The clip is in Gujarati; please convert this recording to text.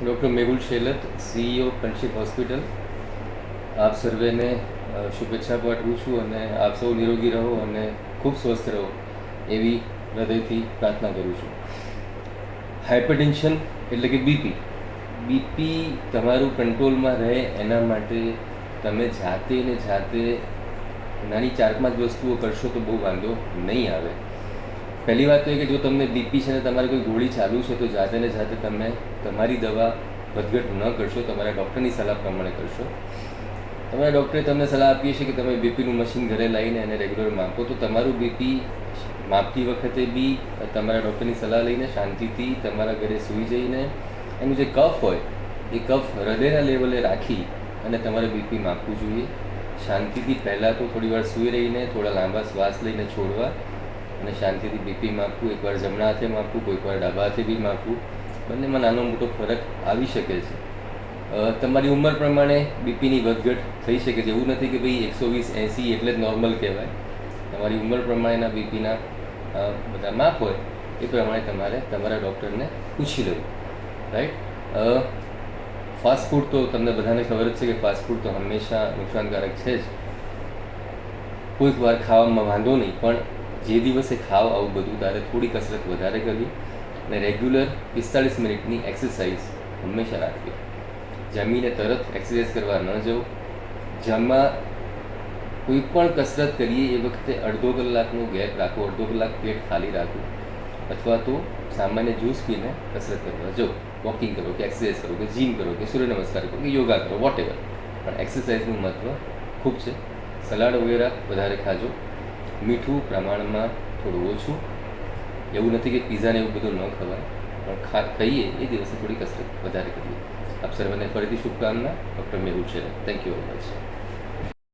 Doctor Mehul Shelat, CEO friendship hospital. આપ સર્વેને શુભેચ્છા પાઠવું છું અને આપ સૌ નિરોગી રહો અને ખૂબ સ્વસ્થ રહો એવી હૃદયથી પ્રાર્થના કરું છું. હાઇપરટેન્શન એટલે કે બીપી તમારું કંટ્રોલમાં રહે એના માટે તમે જાતે નાની 4-5 વસ્તુઓ કરશો તો બહુ વાંધો નહીં આવે. પહેલી વાત તો એ કે જો તમને બીપી છે ને તમારે કોઈ ગોળી ચાલુ છે તો જાતે તમે તમારી દવા વધઘટ ન કરશો, તમારા ડૉક્ટરની સલાહ પ્રમાણે કરશો. તમારા ડૉક્ટરે તમને સલાહ આપી છે કે તમે બીપીનું મશીન ઘરે લાવીને એને રેગ્યુલર માપો, તો તમારું બીપી માપતી વખતે બી તમારા ડૉક્ટરની સલાહ લઈને શાંતિથી તમારા ઘરે સૂઈ જઈને એનું જે કફ હોય એ કફ હૃદયના લેવલે રાખી અને તમારે બીપી માપવું જોઈએ. શાંતિથી પહેલાં તો થોડી વાર સૂઈ રહીને થોડા લાંબા શ્વાસ લઈને છોડવા અને શાંતિથી બીપી માપવું. એકવાર જમણા હાથે માપવું, કોઈકવાર ડાબા હાથે બી માપવું. બંનેમાં નાનો મોટો ફરક આવી શકે છે. તમારી ઉંમર પ્રમાણે બીપીની વધઘટ થઈ શકે છે. એવું નથી કે ભાઈ 120-80 એટલે જ નોર્મલ કહેવાય. તમારી ઉંમર પ્રમાણેના બીપીના બધા માપ હોય એ પ્રમાણે તમારે તમારા ડૉક્ટરને પૂછી લેવું. રાઈટ. ફાસ્ટ ફૂડ તો તમને બધાને ખબર જ છે કે ફાસ્ટ ફૂડ તો હંમેશા નુકસાનકારક છે જ. કોઈક વાર ખાવામાં વાંધો નહીં, પણ જે દિવસે ખાવ આવું બધું ત્યારે થોડી કસરત વધારે કરવી અને રેગ્યુલર 45 મિનિટની એક્સરસાઇઝ હંમેશા રાખવી. જમીને તરત એક્સરસાઇઝ કરવા ન જવું. જમવા કોઈ પણ કસરત કરીએ એ વખતે અડધો કલાકનો ગેપ રાખવો, અડધો કલાક પેટ ખાલી રાખવું, અથવા તો સામાન્ય જ્યુસ પીને કસરત કરવા જવું. વોકિંગ કરો કે એક્સરસાઇઝ કરો કે જીમ કરો કે સૂર્ય નમસ્કાર કરો કે યોગા કરો, વોટ એવર, પણ એક્સરસાઇઝનું મહત્ત્વ ખૂબ છે. સલાડ વગેરે વધારે ખાજો. મીઠું પ્રમાણમાં થોડું ઓછું. એવું નથી કે પીઝાને એવું બધું ન ખવાય, પણ ખાઈએ એ દિવસે થોડી કસરત વધારે કરીએ. આપ સર્વને ફરીથી શુભકામના. Doctor Mehul Shelat. Thank you very much.